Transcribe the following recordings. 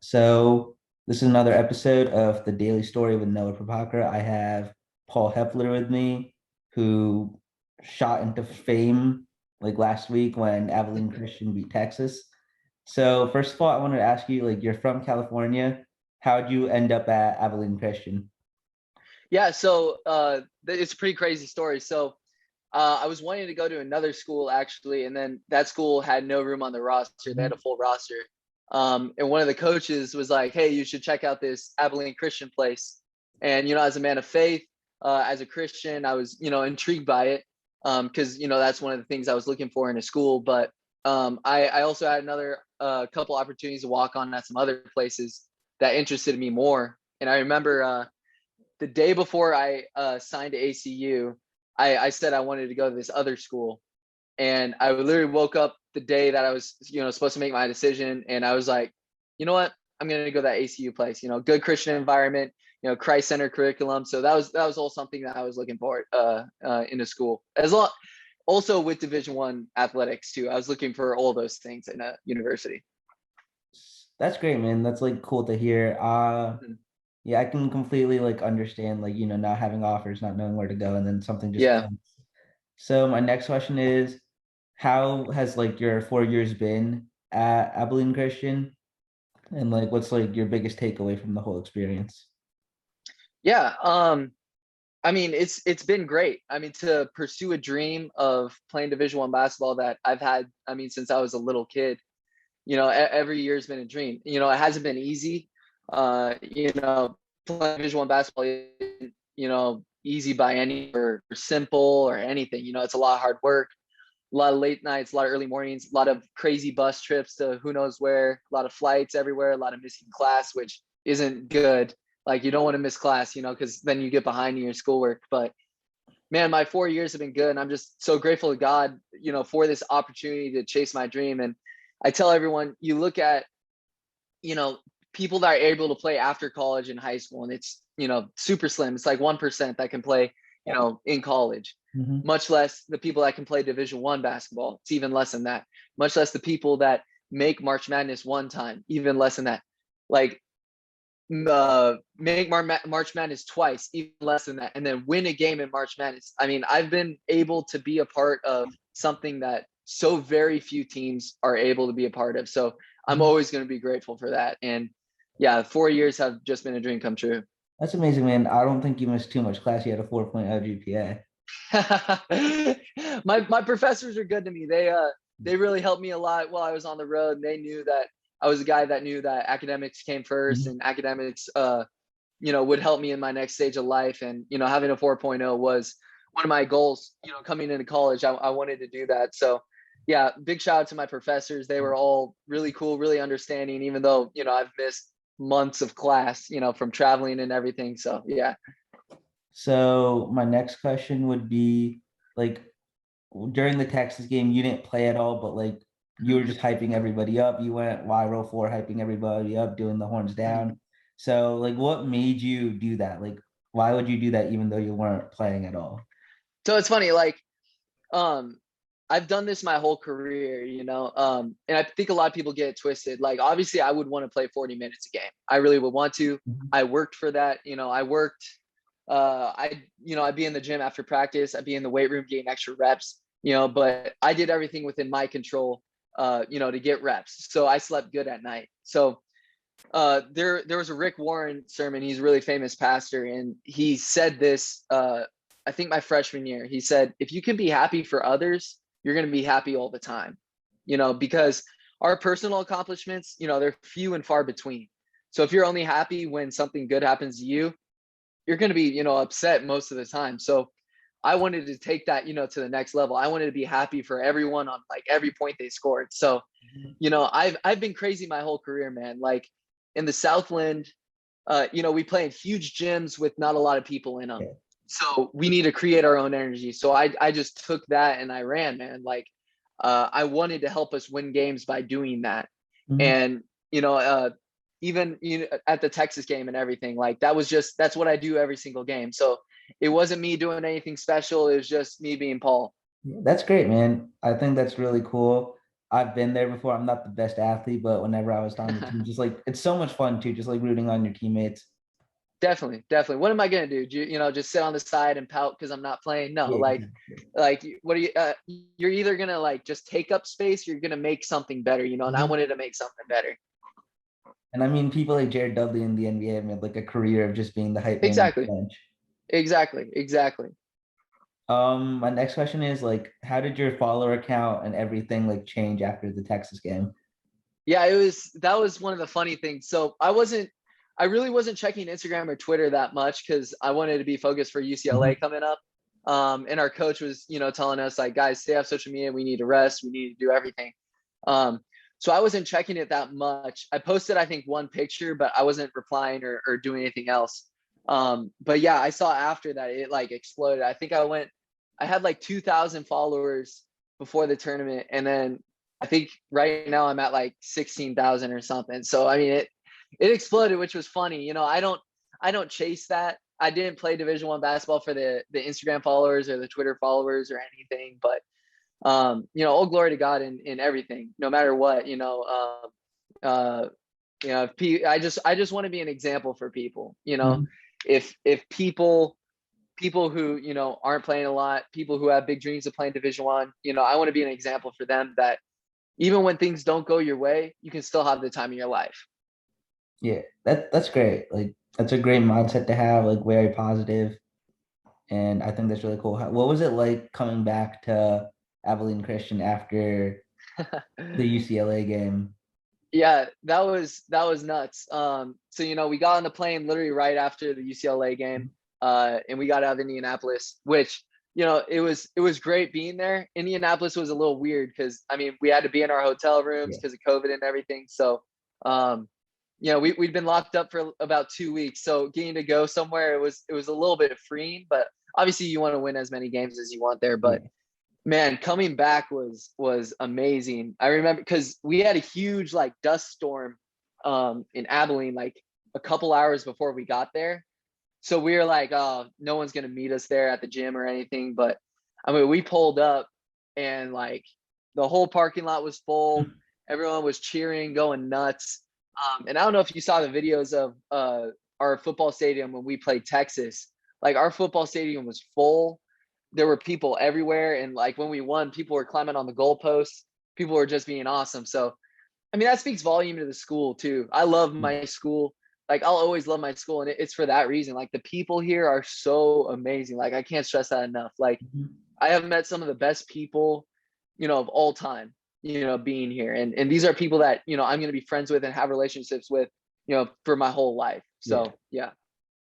So this is another episode of the Daily Story with Noah Prabhakar. I have Paul Hiepler with me, who shot into fame like last week when Abilene Christian beat Texas. So first of all, I wanted to ask you, like, you're from California. How'd you end up at Abilene Christian? Yeah, so it's a pretty crazy story. So I was wanting to go to another school actually, and then that school had no room on the roster. They had a full roster. And one of the coaches was like, "Hey, you should check out this Abilene Christian place." And as a man of faith, as a Christian, I was intrigued by it because that's one of the things I was looking for in a school. But I also had another couple opportunities to walk on at some other places that interested me more. And I remember the day before I signed to ACU, I said I wanted to go to this other school. And I literally woke up the day that I was, supposed to make my decision. And I was like, you know what? I'm going to go to that ACU place, good Christian environment, Christ centered curriculum. So that was all something that I was looking for in a school as well. Also with Division I athletics too. I was looking for all those things in a university. That's great, man. That's like cool to hear. Mhm. Yeah, I can completely like understand like, not having offers, not knowing where to go, and then something just Yeah. comes. So my next question is, how has like your 4 years been at Abilene Christian? And like what's like your biggest takeaway from the whole experience? Yeah. I mean, it's been great. I mean, to pursue a dream of playing Division I basketball that I've had, I mean, since I was a little kid, every year's been a dream. It hasn't been easy. Playing Division I basketball isn't, easy by any or simple or anything. It's a lot of hard work, a lot of late nights, a lot of early mornings, a lot of crazy bus trips to who knows where, a lot of flights everywhere, a lot of missing class, which isn't good. Like you don't want to miss class, because then you get behind in your schoolwork. But man, my 4 years have been good. And I'm just so grateful to God, for this opportunity to chase my dream. And I tell everyone, you look at, you know, people that are able to play after college and high school, and it's, super slim. It's like 1% that can play, in college, Hmm. much less the people that can play Division I basketball. It's even less than that, much less the people that make March Madness one time, even less than that. Like make March Madness twice, even less than that, and then win a game in March Madness. I mean, I've been able to be a part of something that so very few teams are able to be a part of. So I'm always going to be grateful for that. And yeah, 4 years have just been a dream come true. That's amazing, man. I don't think you missed too much class. You had a 4.0 GPA. My professors are good to me. They really helped me a lot while I was on the road. And they knew that I was a guy that knew that academics came first, Mhm. and academics would help me in my next stage of life. And, having a 4.0 was one of my goals, coming into college. I wanted to do that. So yeah, big shout out to my professors. They were all really cool, really understanding, even though, I've missed months of class, from traveling and everything. So yeah. So my next question would be like during the Texas game, you didn't play at all, but like you were just hyping everybody up. You went viral for hyping everybody up, doing the horns down. So like what made you do that? Like why would you do that even though you weren't playing at all? So it's funny, like, um, I've done this my whole career, and I think a lot of people get it twisted. Like, obviously, I would want to play 40 minutes a game. I really would want to. Mhm. I worked for that. I worked. I'd be in the gym after practice. I'd be in the weight room getting extra reps. But I did everything within my control. To get reps. So I slept good at night. So there was a Rick Warren sermon. He's a really famous pastor, and he said this. I think my freshman year, he said, if you can be happy for others, you're going to be happy all the time, because our personal accomplishments, they're few and far between. So if you're only happy when something good happens to you, you're going to be, upset most of the time. So I wanted to take that, to the next level. I wanted to be happy for everyone on like every point they scored. So, I've been crazy my whole career, man. Like in the Southland, we play in huge gyms with not a lot of people in them. Yeah. So we need to create our own energy. So I just took that and I ran, man. Like I wanted to help us win games by doing that. Mhm. And, even at the Texas game and everything, like that's what I do every single game. So it wasn't me doing anything special. It was just me being Paul. Yeah, that's great, man. I think that's really cool. I've been there before. I'm not the best athlete, but whenever I was on the team, just like it's so much fun too, just like rooting on your teammates. Definitely, definitely. What am I gonna do? Just sit on the side and pout because I'm not playing? No, Yeah, exactly. what are you? You're either gonna like just take up space, or you're gonna make something better. And I Mhm. wanted to make something better. And I mean, people like Jared Dudley in the NBA have made like a career of just being the hype man on the Exactly, bench. exactly, exactly. My next question is like, how did your follower account and everything like change after the Texas game? Yeah, that was one of the funny things. So I really wasn't checking Instagram or Twitter that much because I wanted to be focused for UCLA Mhm. coming up. And our coach was, telling us like, guys, stay off social media. We need to rest. We need to do everything. Um, so I wasn't checking it that much. I posted, I think, one picture, but I wasn't replying or doing anything else. But yeah, I saw after that it like exploded. I had like 2,000 followers before the tournament, and then I think right now I'm at like 16,000 or something. So I mean, it exploded, which was funny. I don't chase that. I didn't play Division I basketball for the Instagram followers or the Twitter followers or anything, but all glory to God in everything, no matter what. I just want to be an example for people. Mhm. If people who aren't playing a lot, people who have big dreams of playing Division I, I want to be an example for them that even when things don't go your way, you can still have the time of your life. Yeah, that's great. Like that's a great mindset to have, like very positive. And I think that's really cool. What was it like coming back to Abilene Christian after the UCLA game? Yeah, that was nuts. So we got on the plane literally right after the UCLA game, and we got out of Indianapolis, which it was great being there. Indianapolis was a little weird because I mean we had to be in our hotel rooms Yeah. because of COVID and everything. So, we'd been locked up for about 2 weeks. So getting to go somewhere, it was a little bit freeing, but obviously you want to win as many games as you want there. But Yeah. man, coming back was amazing. I remember because we had a huge like dust storm in Abilene like a couple hours before we got there. So we were like, oh, no one's gonna meet us there at the gym or anything. But I mean, we pulled up and like the whole parking lot was full. Everyone was cheering, going nuts. And I don't know if you saw the videos of our football stadium when we played Texas. Like our football stadium was full. There were people everywhere, and like when we won, people were climbing on the goalposts. People were just being awesome. So I mean, that speaks volume to the school too. I love my school. Like I'll always love my school, and it's for that reason. Like the people here are so amazing. Like I can't stress that enough. Like Mhm. I have met some of the best people, of all time, being here. And these are people that, I'm going to be friends with and have relationships with, for my whole life. Yeah. So yeah, I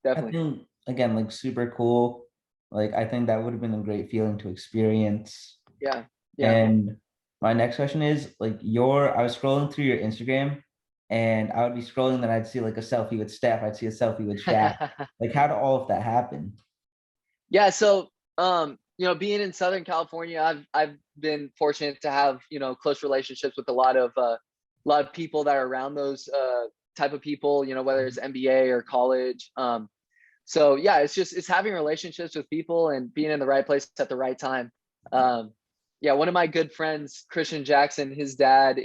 definitely. think again, like super cool. Like I think that would have been a great feeling to experience. Yeah. Yeah. And my next question is like I was scrolling through your Instagram and I would be scrolling, then I'd see like a selfie with Steph, I'd see a selfie with Shaq. Like how did all of that happen? Yeah. So, being in Southern California, I've been fortunate to have, close relationships with a lot of people that are around those, type of people, whether it's NBA or college. So yeah, it's having relationships with people and being in the right place at the right time. Um, yeah, one of my good friends, Christian Jackson, his dad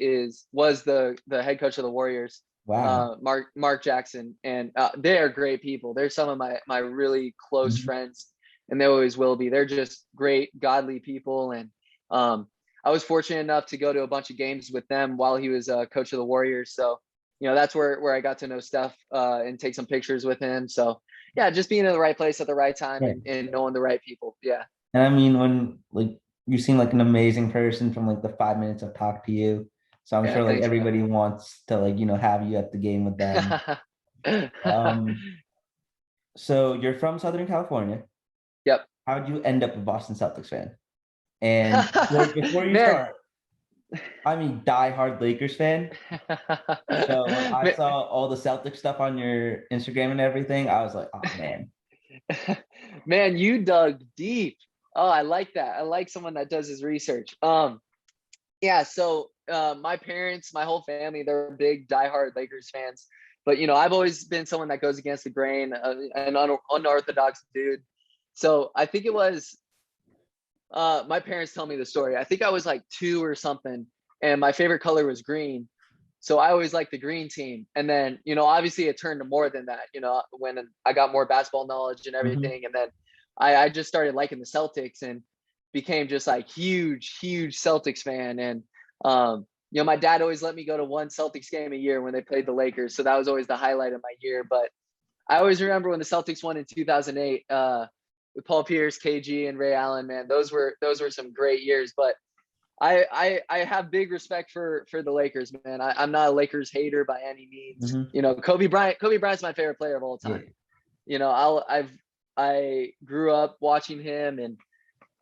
was the head coach of the Warriors, Wow. Mark Jackson, and they are great people. They're some of my really close Mhm. friends, and they always will be. They're just great, godly people, and I was fortunate enough to go to a bunch of games with them while he was coach of the Warriors. So that's where I got to know Steph and take some pictures with him. So yeah, just being in the right place at the right time Yeah. and knowing the right people. Yeah. And I mean, when like you seem like an amazing person from like the 5 minutes I've talked to you. So I'm Yeah. sure like Thanks, man. everybody wants to like, have you at the game with them. Um, so you're from Southern California. Yep. How'd you end up a Boston Celtics fan? And before you Man. start, I'm a diehard Lakers fan. So when I Man, saw all the Celtics stuff on your Instagram and everything, I was like, oh man. man, you dug deep. Oh, I like that. I like someone that does his research. Yeah, so my parents, my whole family, they're big diehard Lakers fans. But I've always been someone that goes against the grain, an unorthodox dude. So I think it was my parents tell me the story. I think I was like 2 or something, and my favorite color was green. So I always liked the green team. And then, obviously it turned to more than that, when I got more basketball knowledge and Mhm. everything. And then I just started liking the Celtics and became just like huge Celtics fan. And, my dad always let me go to one Celtics game a year when they played the Lakers. So that was always the highlight of my year. But I always remember when the Celtics won in 2008, with Paul Pierce, KG, and Ray Allen, man, those were some great years. But I have big respect for the Lakers, man. I'm not a Lakers hater by any means. Mhm. Kobe Bryant's my favorite player of all Yeah. time. I grew up watching him, and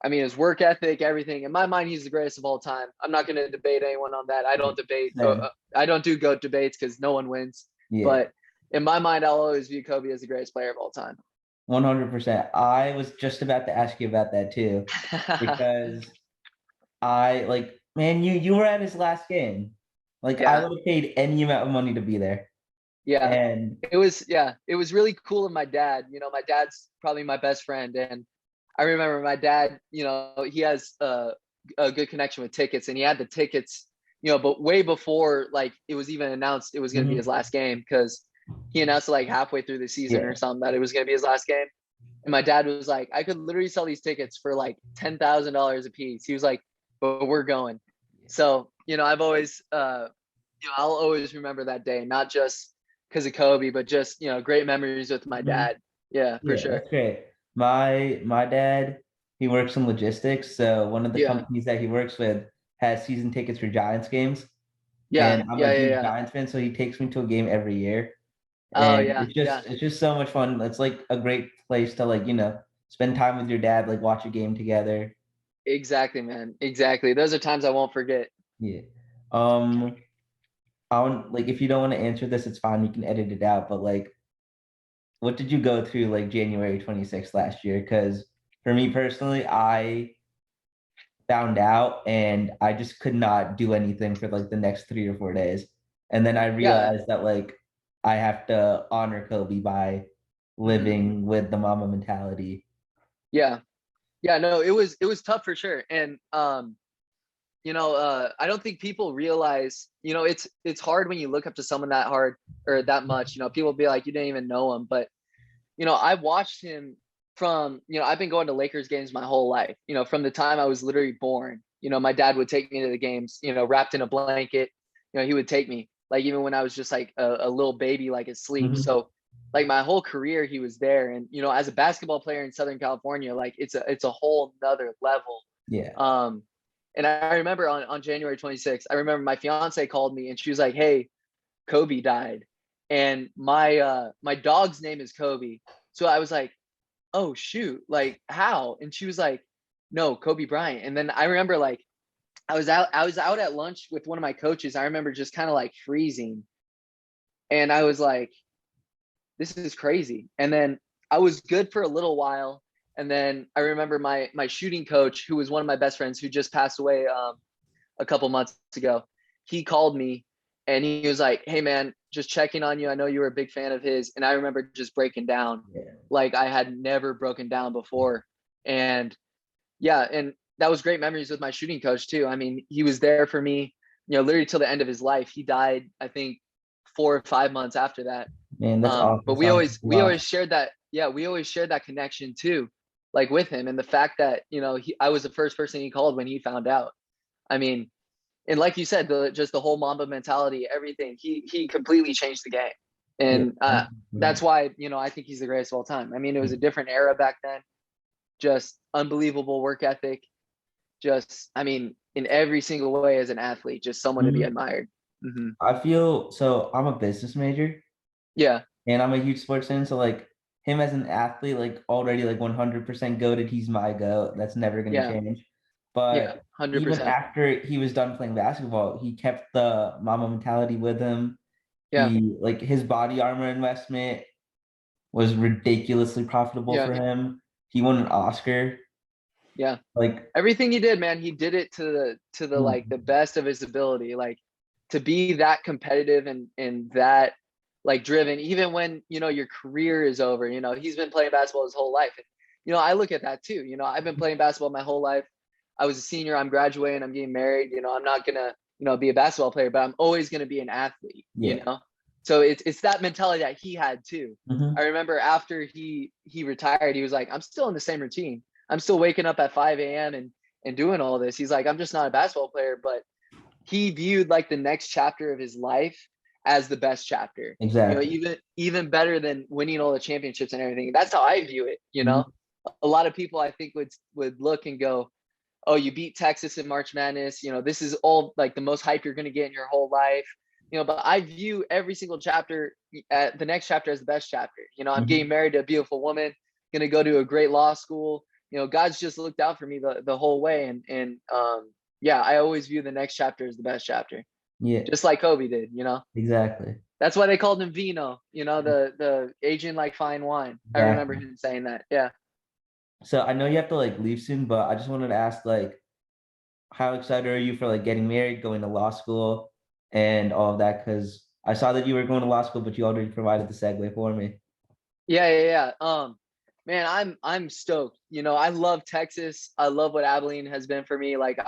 I mean his work ethic, everything. In my mind, he's the greatest of all time. I'm not going to debate anyone on that. I don't debate. Same. I don't do GOAT debates because no one wins. Yeah. But in my mind, I'll always view Kobe as the greatest player of all time. 100%. I was just about to ask you about that too, because I like, man, you were at his last game. Like, I Yeah, would have paid any amount of money to be there. yeah. And It was really cool of my dad. My dad's probably my best friend, and I remember my dad, he has a good connection with tickets, and he had the tickets, but way before like it was even announced it was going to be his mhm, last game, because he announced it like halfway through the season or yeah. something that it was going to be his last game. And my dad was like, I could literally sell these tickets for like $10,000 a piece. He was like, but we're going. So, I've always, I'll always remember that day, not just because of Kobe, but just, great memories with my Mhm. dad. Yeah, for Yeah, sure. that's great. My dad, he works in logistics, so one of the Yeah. companies that he works with has season tickets for Giants games, Yeah. and I'm a Yeah. Yeah. huge Yeah. Giants fan, so he takes me to a game every year, Oh, and yeah. Yeah. it's just so much fun. It's like a great place to like, spend time with your dad, like watch a game together. Exactly, man. Exactly. Those are times I won't forget. Yeah. Um, I want like if you don't want to answer this, it's fine. You can edit it out, but like what did you go through like January 26th last year? Because for me personally, I found out and I just could not do anything for like the next 3 or 4 days. And then I Yeah. realized that like I have to honor Kobe by Mhm. living with the mama mentality. Yeah. Yeah. No, it was tough for sure. And, I don't think people realize, it's hard when you look up to someone that hard or that much. People be like, you didn't even know him. But, I watched him from, I've been going to Lakers games my whole life, from the time I was literally born. My dad would take me to the games, wrapped in a blanket. He would take me, like, even when I was just like a little baby, like asleep. Mhm. So, like, my whole career, he was there. And, as a basketball player in Southern California, like, it's a whole nother level. Yeah. Um, and I remember on January 26th, I remember my fiance called me and she was like, "Hey, Kobe died." And my dog's name is Kobe. So I was like, "Oh shoot, like how?" And she was like, "No, Kobe Bryant." And then I remember like I was out at lunch with one of my coaches. I remember just kind of like freezing. And I was like, this is crazy. And then I was good for a little while. And then I remember my shooting coach, who was one of my best friends, who just passed away a couple months ago. He called me and he was like, "Hey man, just checking on you. I know you were a big fan of his." And I remember just breaking down Yeah. like I had never broken down before. And yeah, and that was great memories with my shooting coach too. I mean, he was there for me, literally till the end of his life. He died, I think, 4 or 5 months after that. Man, that's awesome. But we Sounds always like a we lot. always shared that. Yeah, we always shared that connection too, like with him, and the fact that I was the first person he called when he found out. I mean, and like you said, just the whole Mamba mentality, everything. He completely changed the game, Yeah. and that's 100%. why I think he's the greatest of all time. I mean, it was a different era back then. Just unbelievable work ethic. Just, I mean, in every single way as an athlete, just someone to be Mhm. admired. Hmm. I feel so I'm a business major Yeah, and I'm a huge sports fan. So like him as an athlete, like already like 100% goated, he's my goat. That's never gonna yeah, change. yeah, But hundred even percent. after he was done playing basketball, he kept the mama mentality with him. Yeah, He like his body armor investment was ridiculously profitable yeah, for him. He won an Oscar. yeah. Like, Everything he did, man, he did it to the like the mm, best of his ability. Like, to be that competitive and that like driven, even when your career is over. He's been playing basketball his whole life. And, I look at that too. I've been playing basketball my whole life. I was a senior. I'm graduating. I'm getting married. I'm not gonna be a basketball player, but I'm always going to be an athlete, Yeah. So it's that mentality that he had too. Hmm. I remember after he retired, he was like, I'm still in the same routine. I'm still waking up at 5 a.m. and doing all this. He's like, I'm just not a basketball player, but he viewed like the next chapter of his life as the best chapter. Exactly. Even better than winning all the championships and everything. That's how I view it. Hmm. A lot of people I think would look and go, oh, you beat Texas in March Madness. This is all like the most hype you're going to get in your whole life. But I view every single chapter, the next chapter, as the best chapter. I'm Hmm. getting married to a beautiful woman, going to go to a great law school. God's just looked out for me the whole way. And yeah, I always view the next chapter as the best chapter, Yeah, just like Kobe did. exactly. That's why they called him Vino, the aging like fine wine. I remember Exactly. him saying that. Yeah. So I know you have to like leave soon, but I just wanted to ask like how excited are you for like getting married, going to law school and all of that? Because I saw that you were going to law school, but you already provided the segue for me. Yeah. Man, I'm stoked. I love Texas. I love what Abilene has been for me. Like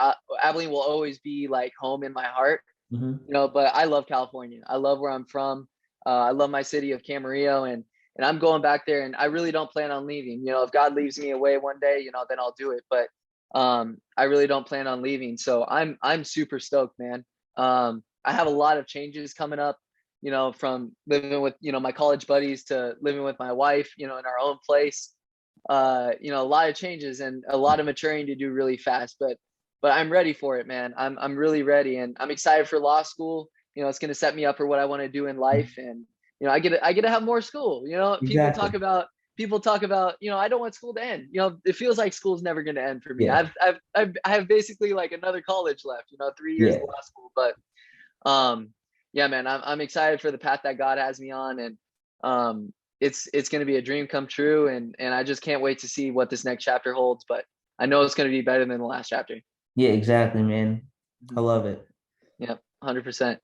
Abilene will always be like home in my heart. Hmm. But I love California. I love where I'm from. I love my city of Camarillo, and I'm going back there. And I really don't plan on leaving. If God leaves me away one day, then I'll do it. But I really don't plan on leaving. So I'm super stoked, man. I have a lot of changes coming up. From living with my college buddies to living with my wife. In our own place. A lot of changes and a lot of maturing to do really fast. But I'm ready for it, man. I'm really ready, and I'm excited for law school. It's going to set me up for what I want to do in life, and I get to have more school. Exactly. People talk about I don't want school to end. It feels like school's never going to end for me. Yeah. I have basically like another college left. 3 years Yeah. of law school, but um, yeah, man, I'm excited for the path that God has me on, and it's going to be a dream come true, and I just can't wait to see what this next chapter holds. But I know it's going to be better than the last chapter. Yeah, exactly, man. I Mhm. love it. Yep, 100%.